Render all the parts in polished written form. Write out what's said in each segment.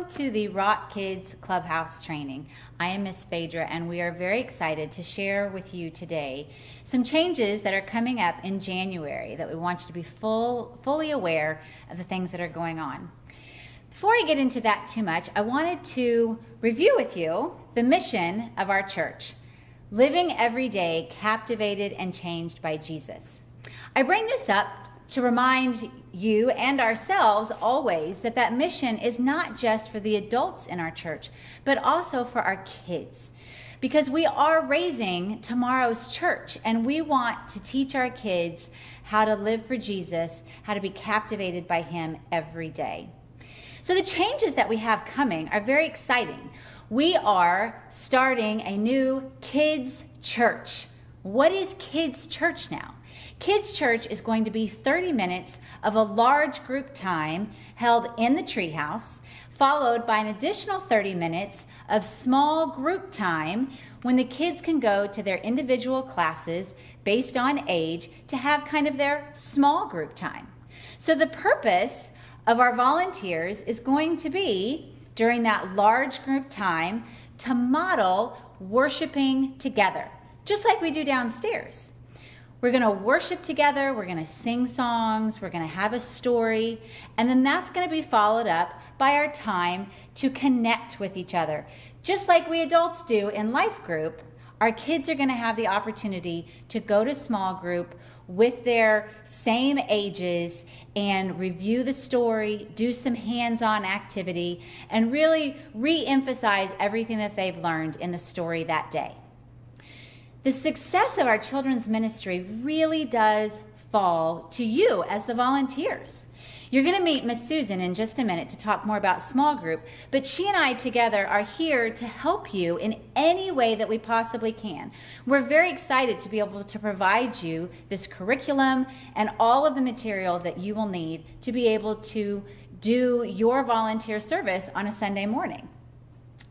Welcome to the Rock Kids Clubhouse training. I am Miss Phaedra, and we are very excited to share with you today some changes that are coming up in January that we want you to be fully aware of the things that are going on. Before I get into that too much, I wanted to review with you the mission of our church, living every day captivated and changed by Jesus. I bring this up to remind you and ourselves always that mission is not just for the adults in our church, but also for our kids. Because we are raising tomorrow's church, and we want to teach our kids how to live for Jesus, how to be captivated by him every day. So the changes that we have coming are very exciting. We are starting a new kids' church. What is kids' church now? Kids' church is going to be 30 minutes of a large group time held in the treehouse, followed by an additional 30 minutes of small group time when the kids can go to their individual classes based on age to have kind of their small group time. So the purpose of our volunteers is going to be, during that large group time, to model worshiping together, just like we do downstairs. We're going to worship together, we're going to sing songs, we're going to have a story, and then that's going to be followed up by our time to connect with each other. Just like we adults do in life group, our kids are going to have the opportunity to go to small group with their same ages and review the story, do some hands-on activity, and really re-emphasize everything that they've learned in the story that day. The success of our children's ministry really does fall to you as the volunteers. You're going to meet Miss Susan in just a minute to talk more about small group, but she and I together are here to help you in any way that we possibly can. We're very excited to be able to provide you this curriculum and all of the material that you will need to be able to do your volunteer service on a Sunday morning.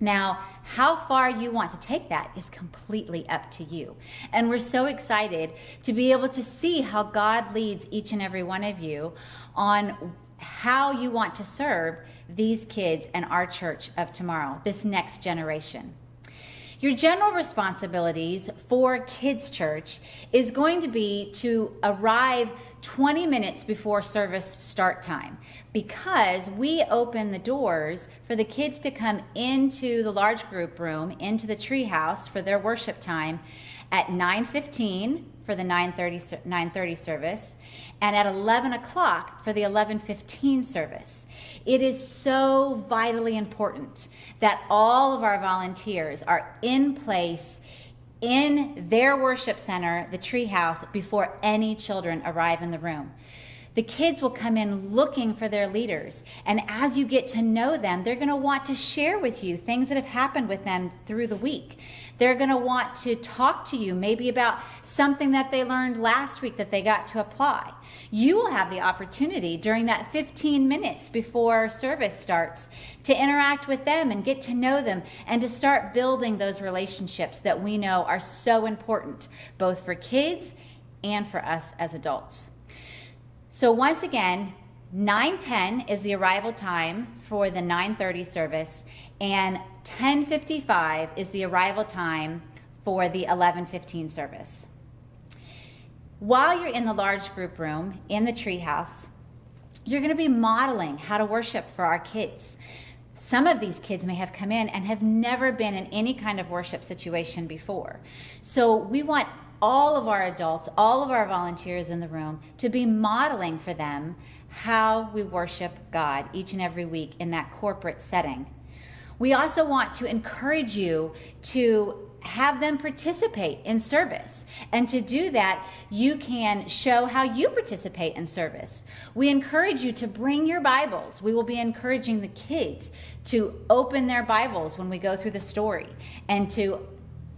Now, how far you want to take that is completely up to you. And we're so excited to be able to see how God leads each and every one of you on how you want to serve these kids and our church of tomorrow, this next generation. Your general responsibilities for Kids Church is going to be to arrive 20 minutes before service start time, because we open the doors for the kids to come into the large group room, into the treehouse for their worship time at 9:15 for the 9:30 service, and at 11 o'clock for the 11:15 service. It is so vitally important that all of our volunteers are in place in their worship center, the treehouse, before any children arrive in the room. The kids will come in looking for their leaders, and as you get to know them, they're going to want to share with you things that have happened with them through the week. They're going to want to talk to you maybe about something that they learned last week that they got to apply. You will have the opportunity during that 15 minutes before service starts to interact with them and get to know them and to start building those relationships that we know are so important, both for kids and for us as adults. So once again, 9:10 is the arrival time for the 9:30 service, and 10:55 is the arrival time for the 11:15 service. While you're in the large group room in the treehouse, you're going to be modeling how to worship for our kids. Some of these kids may have come in and have never been in any kind of worship situation before. So we want all of our adults, all of our volunteers in the room to be modeling for them how we worship God each and every week in that corporate setting. We also want to encourage you to have them participate in service. And to do that, you can show how you participate in service. We encourage you to bring your Bibles. We will be encouraging the kids to open their Bibles when we go through the story and to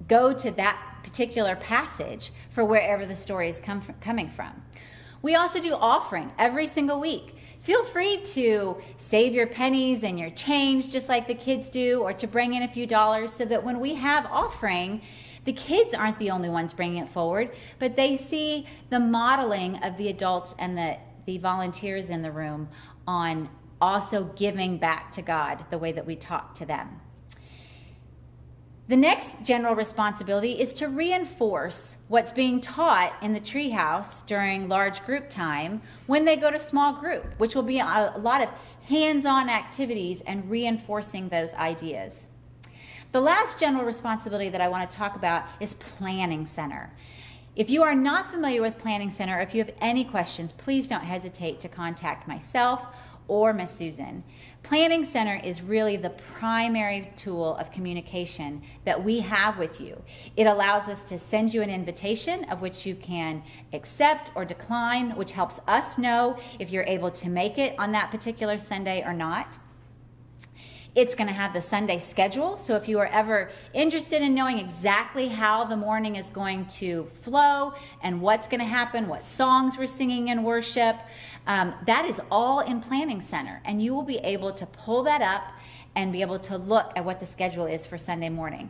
go to that particular passage for wherever the story is coming from. We also do offering every single week. Feel free to save your pennies and your change just like the kids do, or to bring in a few dollars so that when we have offering, the kids aren't the only ones bringing it forward, but they see the modeling of the adults and the volunteers in the room on also giving back to God the way that we talk to them. The next general responsibility is to reinforce what's being taught in the treehouse during large group time when they go to small group, which will be a lot of hands-on activities and reinforcing those ideas. The last general responsibility that I want to talk about is Planning Center. If you are not familiar with Planning Center, if you have any questions, please don't hesitate to contact myself or Miss Susan. Planning Center is really the primary tool of communication that we have with you. It allows us to send you an invitation of which you can accept or decline, which helps us know if you're able to make it on that particular Sunday or not. It's going to have the Sunday schedule, so if you are ever interested in knowing exactly how the morning is going to flow and what's going to happen, what songs we're singing in worship, that is all in Planning Center, and you will be able to pull that up and be able to look at what the schedule is for Sunday morning.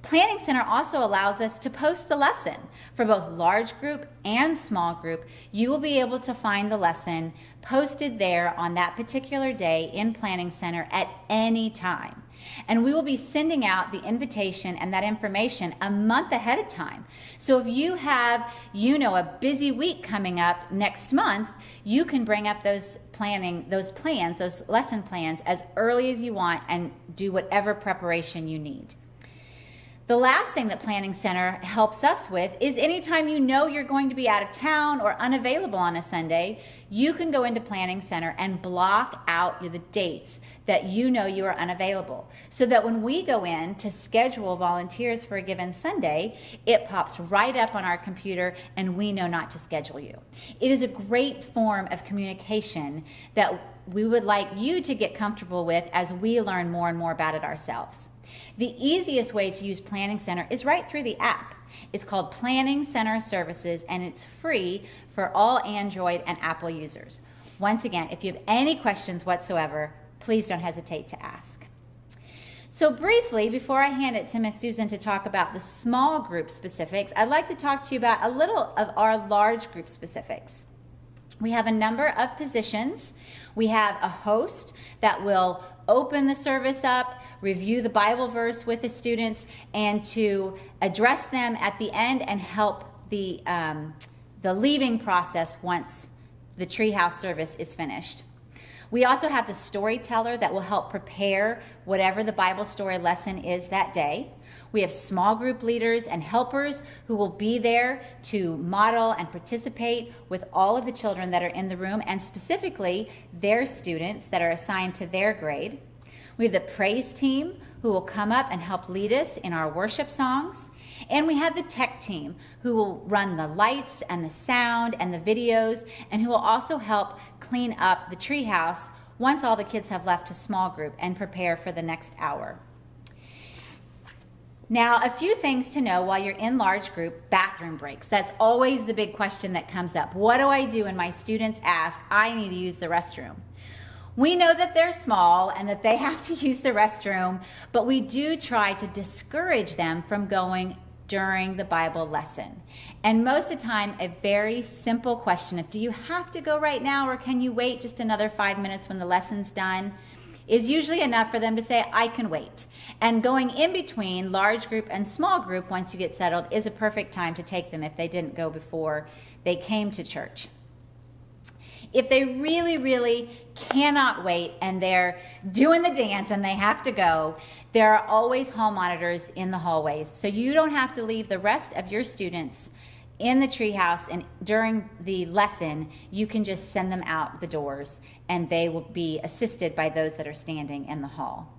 Planning Center also allows us to post the lesson. For both large group and small group, you will be able to find the lesson posted there on that particular day in Planning Center at any time. And we will be sending out the invitation and that information a month ahead of time. So if you have, a busy week coming up next month, you can bring up those lesson plans as early as you want and do whatever preparation you need. The last thing that Planning Center helps us with is anytime you know you're going to be out of town or unavailable on a Sunday, you can go into Planning Center and block out the dates that you know you are unavailable. So that when we go in to schedule volunteers for a given Sunday, it pops right up on our computer and we know not to schedule you. It is a great form of communication that we would like you to get comfortable with as we learn more and more about it ourselves. The easiest way to use Planning Center is right through the app. It's called Planning Center Services, and it's free for all Android and Apple users. Once again, if you have any questions whatsoever, please don't hesitate to ask. So briefly, before I hand it to Miss Susan to talk about the small group specifics, I'd like to talk to you about a little of our large group specifics. We have a number of positions. We have a host that will open the service up, review the Bible verse with the students, and to address them at the end and help the leaving process once the treehouse service is finished. We also have the storyteller that will help prepare whatever the Bible story lesson is that day. We have small group leaders and helpers who will be there to model and participate with all of the children that are in the room, and specifically their students that are assigned to their grade. We have the praise team who will come up and help lead us in our worship songs. And we have the tech team who will run the lights and the sound and the videos, and who will also help clean up the treehouse once all the kids have left to small group and prepare for the next hour. Now, a few things to know while you're in large group: bathroom breaks. That's always the big question that comes up. What do I do when my students ask, I need to use the restroom? We know that they're small and that they have to use the restroom, but we do try to discourage them from going during the Bible lesson. And most of the time, a very simple question of, do you have to go right now, or can you wait just another 5 minutes when the lesson's done, is usually enough for them to say, I can wait. And going in between large group and small group once you get settled is a perfect time to take them if they didn't go before they came to church. If they really, really cannot wait and they're doing the dance and they have to go, there are always hall monitors in the hallways. So you don't have to leave the rest of your students in the treehouse, and during the lesson, you can just send them out the doors and they will be assisted by those that are standing in the hall.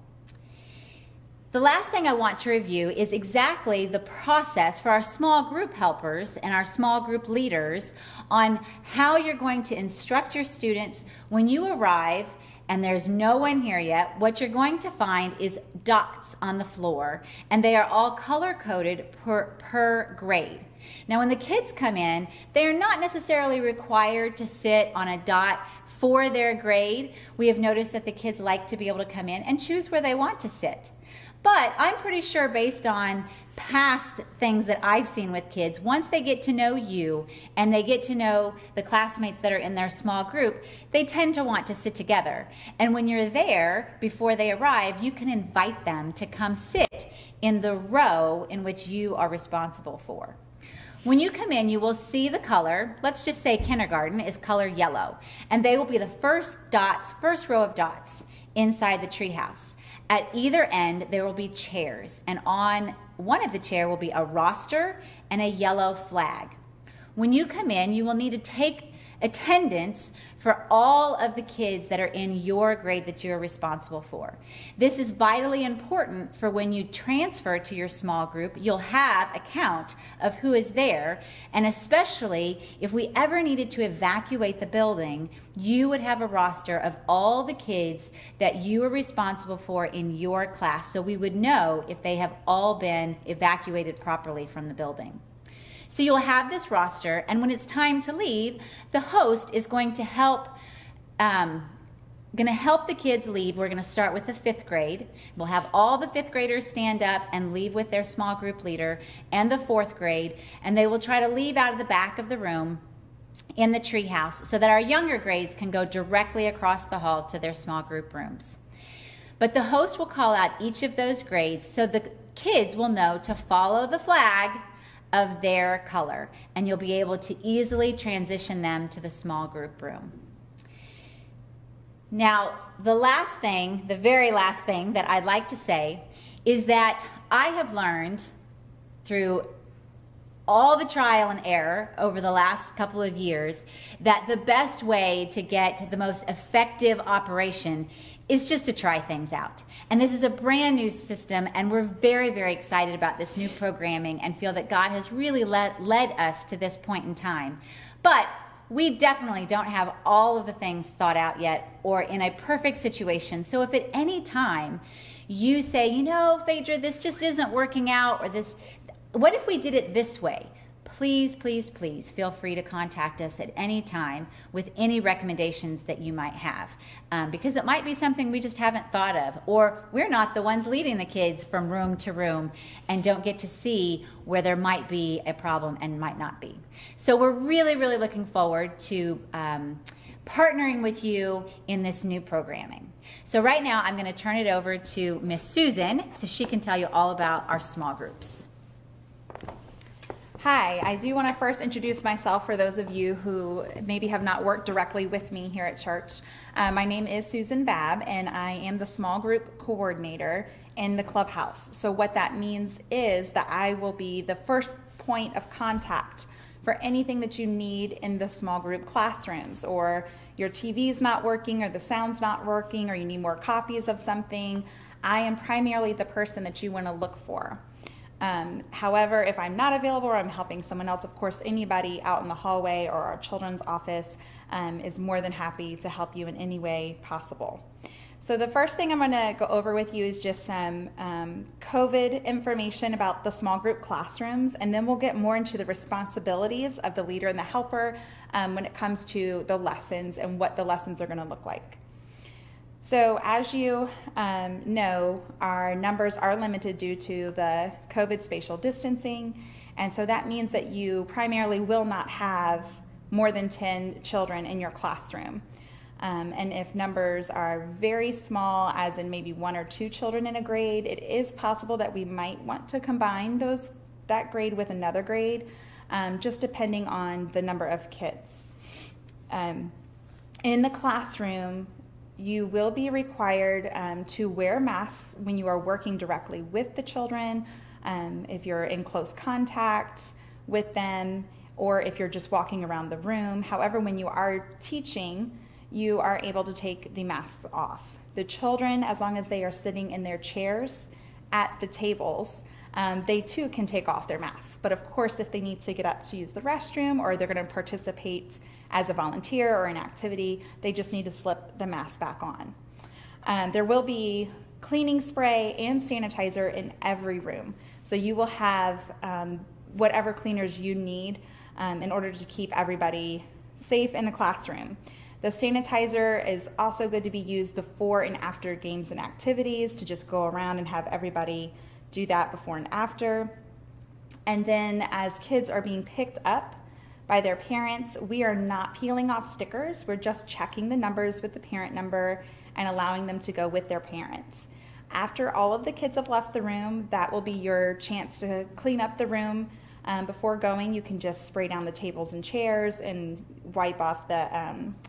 The last thing I want to review is exactly the process for our small group helpers and our small group leaders on how you're going to instruct your students when you arrive and there's no one here yet. What you're going to find is dots on the floor, and they are all color-coded per grade. Now, when the kids come in, they are not necessarily required to sit on a dot for their grade. We have noticed that the kids like to be able to come in and choose where they want to sit. But I'm pretty sure, based on past things that I've seen with kids, once they get to know you and they get to know the classmates that are in their small group, they tend to want to sit together. And when you're there before they arrive, you can invite them to come sit in the row in which you are responsible for. When you come in, you will see the color. Let's just say kindergarten is color yellow, and they will be the first row of dots inside the treehouse. At either end, there will be chairs, and on one of the chairs will be a roster and a yellow flag. When you come in, you will need to take attendance for all of the kids that are in your grade that you're responsible for. This is vitally important for when you transfer to your small group. You'll have a count of who is there, and especially if we ever needed to evacuate the building, you would have a roster of all the kids that you are responsible for in your class, so we would know if they have all been evacuated properly from the building. So you'll have this roster, and when it's time to leave, the host is going to help the kids leave. We're going to start with the 5th grade. We'll have all the 5th graders stand up and leave with their small group leader, and the 4th grade, and they will try to leave out of the back of the room in the treehouse so that our younger grades can go directly across the hall to their small group rooms. But the host will call out each of those grades so the kids will know to follow the flag of their color, and you'll be able to easily transition them to the small group room. Now, the very last thing that I'd like to say is that I have learned through all the trial and error over the last couple of years that the best way to get the most effective operation is just to try things out. And this is a brand new system, and we're very, very excited about this new programming and feel that God has really led us to this point in time. But we definitely don't have all of the things thought out yet or in a perfect situation. So if at any time you say, you know, Phaedra, this just isn't working out, or this, what if we did it this way? Please, please, please feel free to contact us at any time with any recommendations that you might have, because it might be something we just haven't thought of, or we're not the ones leading the kids from room to room and don't get to see where there might be a problem and might not be. So we're really, really looking forward to partnering with you in this new programming. So right now I'm going to turn it over to Miss Susan so she can tell you all about our small groups. Hi, I do want to first introduce myself for those of you who maybe have not worked directly with me here at church. My name is Susan Babb, and I am the small group coordinator in the clubhouse. So what that means is that I will be the first point of contact for anything that you need in the small group classrooms, or your TV's not working, or the sound's not working, or you need more copies of something. I am primarily the person that you want to look for. However, if I'm not available or I'm helping someone else, of course, anybody out in the hallway or our children's office is more than happy to help you in any way possible. So the first thing I'm going to go over with you is just some COVID information about the small group classrooms, and then we'll get more into the responsibilities of the leader and the helper when it comes to the lessons and what the lessons are going to look like. So as you know, our numbers are limited due to the COVID spatial distancing, and so that means that you primarily will not have more than 10 children in your classroom. And if numbers are very small, as in maybe 1 or 2 children in a grade, it is possible that we might want to combine that grade with another grade, just depending on the number of kids. In the classroom, you will be required to wear masks when you are working directly with the children, if you're in close contact with them, or if you're just walking around the room. However, when you are teaching, you are able to take the masks off. The children, as long as they are sitting in their chairs at the tables, they too can take off their masks. But of course, if they need to get up to use the restroom, or they're going to participate as a volunteer or an activity, they just need to slip the mask back on. There will be cleaning spray and sanitizer in every room. So you will have whatever cleaners you need in order to keep everybody safe in the classroom. The sanitizer is also good to be used before and after games and activities, to just go around and have everybody do that before and after. And then as kids are being picked up by their parents, we are not peeling off stickers. We're just checking the numbers with the parent number and allowing them to go with their parents. After all of the kids have left the room, that will be your chance to clean up the room. Before going, you can just spray down the tables and chairs and wipe off the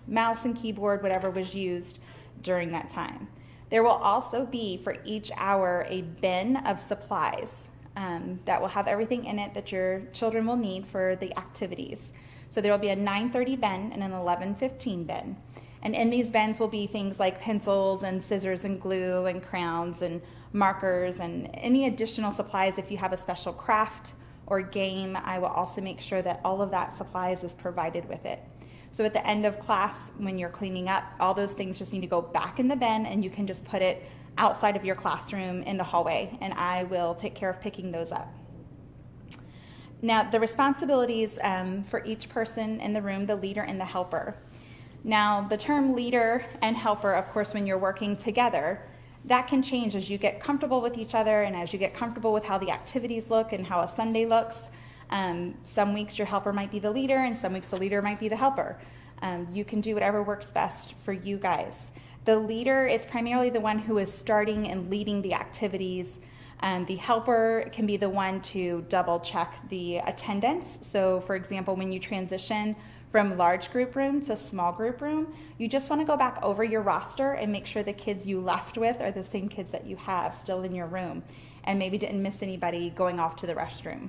mouse and keyboard, whatever was used during that time. There will also be, for each hour, a bin of supplies that will have everything in it that your children will need for the activities. So there will be a 9:30 bin and an 11:15 bin. And in these bins will be things like pencils and scissors and glue and crayons and markers and any additional supplies. If you have a special craft or game, I will also make sure that all of that supplies is provided with it. So at the end of class, when you're cleaning up, all those things just need to go back in the bin, and you can just put it outside of your classroom in the hallway, and I will take care of picking those up. Now, the responsibilities for each person in the room, the leader and the helper. Now, the term leader and helper, of course, when you're working together, that can change as you get comfortable with each other and as you get comfortable with how the activities look and how a Sunday looks. Some weeks your helper might be the leader, and some weeks the leader might be the helper. You can do whatever works best for you guys. The leader is primarily the one who is starting and leading the activities. The helper can be the one to double check the attendance. So for example, when you transition from large group room to small group room, you just want to go back over your roster and make sure the kids you left with are the same kids that you have still in your room, and maybe didn't miss anybody going off to the restroom.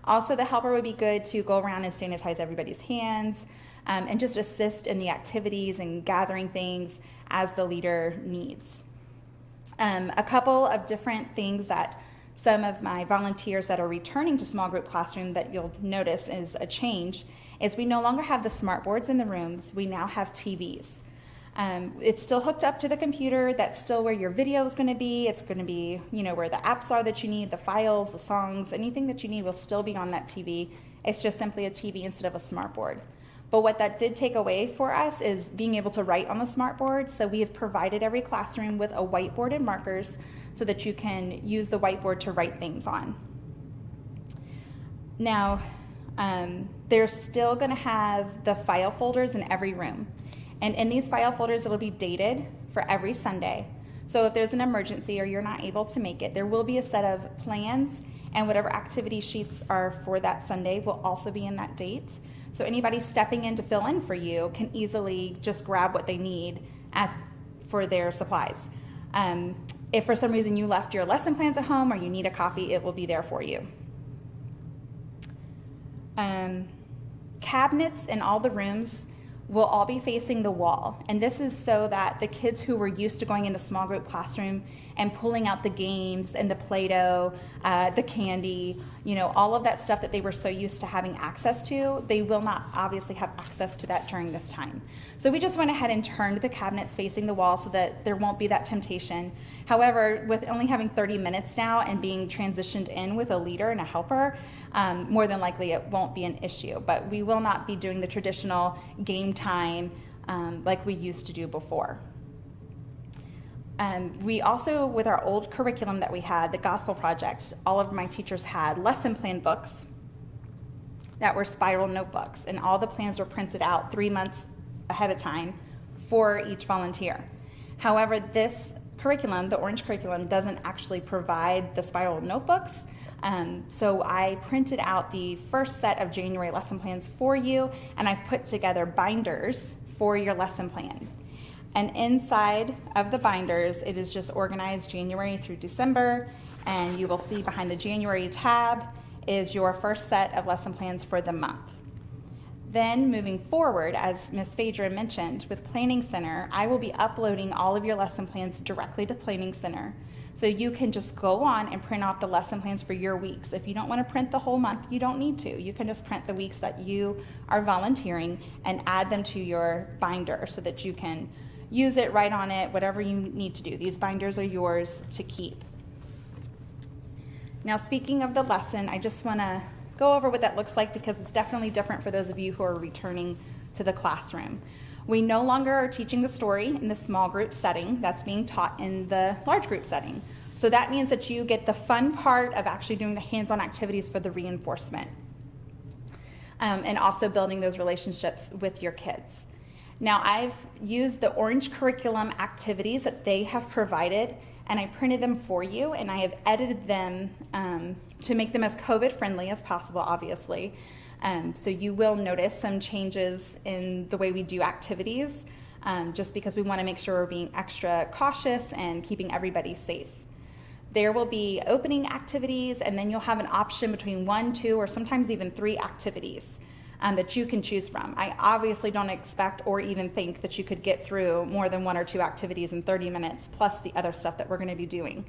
Also, the helper would be good to go around and sanitize everybody's hands and just assist in the activities and gathering things as the leader needs. A couple of different things that some of my volunteers that are returning to small group classroom that you'll notice is a change is we no longer have the smart boards in the rooms. We now have TVs. It's still hooked up to the computer. That's still where your video is going to be. It's going to be, where the apps are that you need, the files, the songs, anything that you need will still be on that TV. It's just simply a TV instead of a smart board. But what that did take away for us is being able to write on the smart board. So we have provided every classroom with a whiteboard and markers so that you can use the whiteboard to write things on. Now, they're still going to have the file folders in every room. And in these file folders, it'll be dated for every Sunday. So if there's an emergency or you're not able to make it, there will be a set of plans, and whatever activity sheets are for that Sunday will also be in that date. So anybody stepping in to fill in for you can easily just grab what they need for their supplies. If for some reason you left your lesson plans at home or you need a copy, it will be there for you. Cabinets in all the rooms will all be facing the wall. And this is so that the kids who were used to going into small group classroom and pulling out the games and the Play-Doh, the candy, all of that stuff that they were so used to having access to, they will not obviously have access to that during this time. So we just went ahead and turned the cabinets facing the wall so that there won't be that temptation. However, with only having 30 minutes now and being transitioned in with a leader and a helper, more than likely it won't be an issue. But we will not be doing the traditional game time like we used to do before. We also, with our old curriculum that we had, the Gospel Project, all of my teachers had lesson plan books that were spiral notebooks, and all the plans were printed out 3 months ahead of time for each volunteer. However, this curriculum, the orange curriculum, doesn't actually provide the spiral notebooks. So I printed out the first set of January lesson plans for you, and I've put together binders for your lesson plan. And inside of the binders, it is just organized January through December, and you will see behind the January tab is your first set of lesson plans for the month. Then moving forward, as Ms. Phaedra mentioned, with Planning Center, I will be uploading all of your lesson plans directly to Planning Center. So you can just go on and print off the lesson plans for your weeks. If you don't want to print the whole month, you don't need to. You can just print the weeks that you are volunteering and add them to your binder so that you can use it, write on it, whatever you need to do. These binders are yours to keep. Now, speaking of the lesson, I just want to go over what that looks like because it's definitely different for those of you who are returning to the classroom. We no longer are teaching the story in the small group setting. That's being taught in the large group setting. So that means that you get the fun part of actually doing the hands-on activities for the reinforcement. And also building those relationships with your kids. Now, I've used the Orange Curriculum activities that they have provided, and I printed them for you, and I have edited them to make them as COVID-friendly as possible, obviously. So you will notice some changes in the way we do activities, just because we want to make sure we're being extra cautious and keeping everybody safe. There will be opening activities, and then you'll have an option between 1, 2, or sometimes even 3 activities that you can choose from. I obviously don't expect or even think that you could get through more than 1 or 2 activities in 30 minutes, plus the other stuff that we're going to be doing.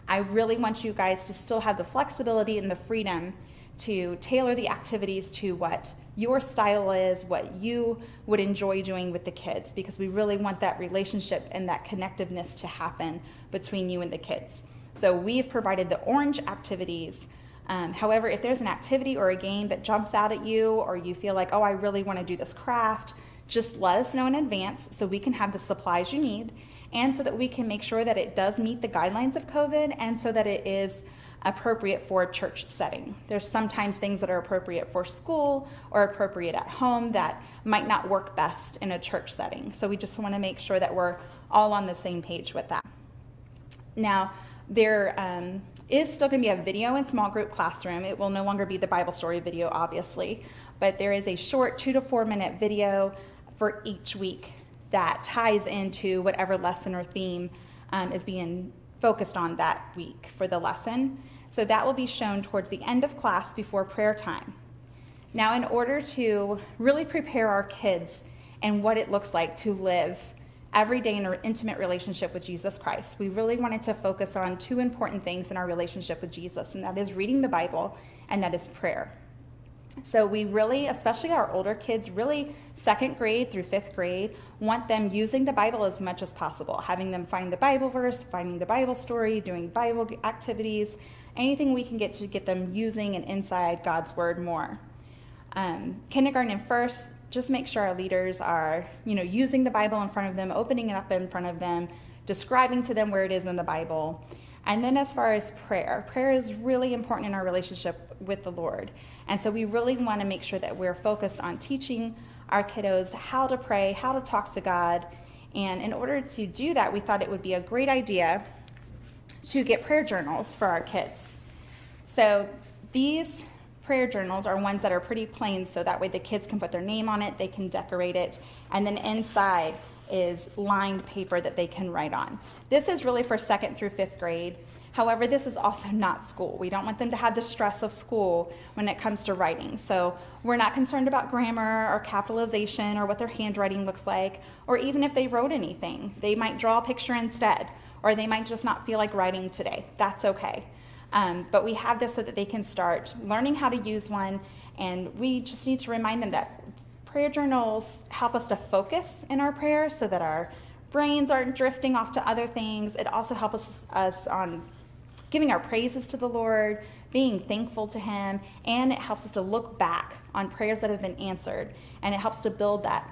I really want you guys to still have the flexibility and the freedom to tailor the activities to what your style is, what you would enjoy doing with the kids, because we really want that relationship and that connectiveness to happen between you and the kids. So we've provided the orange activities. However, if there's an activity or a game that jumps out at you, or you feel like, oh, I really want to do this craft, just let us know in advance so we can have the supplies you need, and so that we can make sure that it does meet the guidelines of COVID, and so that it is appropriate for a church setting. There's sometimes things that are appropriate for school or appropriate at home that might not work best in a church setting. So we just want to make sure that we're all on the same page with that. Now, there is still going to be a video in small group classroom. It will no longer be the Bible story video, obviously, but there is a short 2 to 4 minute video for each week that ties into whatever lesson or theme is being focused on that week for the lesson. So that will be shown towards the end of class before prayer time. Now, in order to really prepare our kids and what it looks like to live every day in an intimate relationship with Jesus Christ, we really wanted to focus on 2 important things in our relationship with Jesus, and that is reading the Bible and that is prayer. So we really, especially our older kids, really 2nd grade through 5th grade, want them using the Bible as much as possible, having them find the Bible verse, finding the Bible story, doing Bible activities, anything we can get to get them using and inside God's Word more. Kindergarten and first, just make sure our leaders are, using the Bible in front of them, opening it up in front of them, describing to them where it is in the Bible. And then as far as prayer is really important in our relationship with the Lord. And so we really want to make sure that we're focused on teaching our kiddos how to pray, how to talk to God. And in order to do that, we thought it would be a great idea to get prayer journals for our kids. So these prayer journals are ones that are pretty plain, so that way the kids can put their name on it, they can decorate it, and then inside is lined paper that they can write on. This is really for 2nd through 5th grade. However, this is also not school. We don't want them to have the stress of school when it comes to writing. So we're not concerned about grammar or capitalization or what their handwriting looks like, or even if they wrote anything. They might draw a picture instead, or they might just not feel like writing today. That's okay. But we have this so that they can start learning how to use one, and we just need to remind them that prayer journals help us to focus in our prayers so that our brains aren't drifting off to other things. It also helps us on giving our praises to the Lord, being thankful to Him, and it helps us to look back on prayers that have been answered, and it helps to build that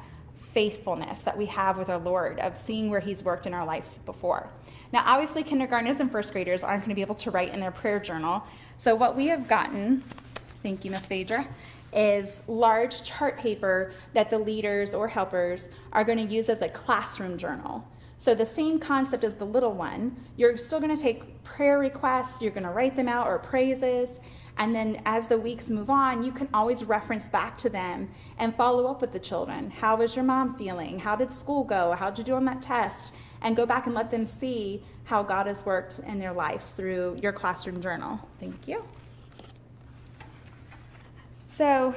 faithfulness that we have with our Lord of seeing where He's worked in our lives before. Now, obviously, kindergartners and 1st graders aren't going to be able to write in their prayer journal. So what we have gotten, thank you, Miss Phaedra, is large chart paper that the leaders or helpers are going to use as a classroom journal. So the same concept as the little one, you're still going to take prayer requests, you're going to write them out, or praises, and then as the weeks move on, you can always reference back to them and follow up with the children. How was your mom feeling? How did school go? How did you do on that test? And go back and let them see how God has worked in their lives through your classroom journal. Thank you. So,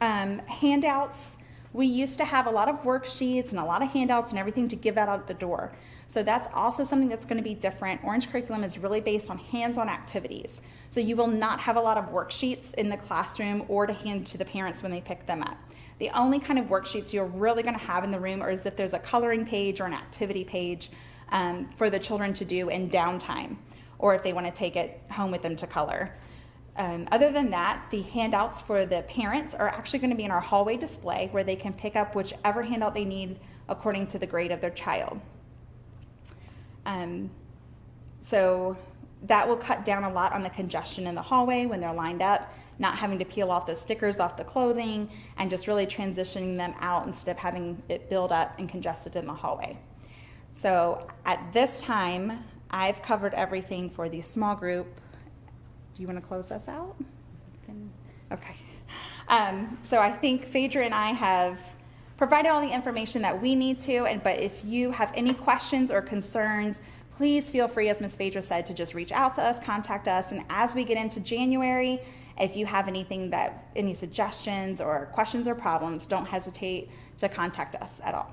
handouts. We used to have a lot of worksheets and a lot of handouts and everything to give out at the door. So that's also something that's going to be different. Orange Curriculum is really based on hands-on activities. So you will not have a lot of worksheets in the classroom or to hand to the parents when they pick them up. The only kind of worksheets you're really going to have in the room are as if there's a coloring page or an activity page for the children to do in downtime, or if they want to take it home with them to color. Other than that, the handouts for the parents are actually going to be in our hallway display where they can pick up whichever handout they need according to the grade of their child. So that will cut down a lot on the congestion in the hallway when they're lined up, not having to peel off those stickers off the clothing, and just really transitioning them out instead of having it build up and congested in the hallway. So at this time, I've covered everything for the small group. Do you want to close us out? Okay. So I think Phaedra and I have provided all the information that we need to, but if you have any questions or concerns, please feel free, as Ms. Phaedra said, to just reach out to us, contact us, and as we get into January, if you have any suggestions or questions or problems, don't hesitate to contact us at all.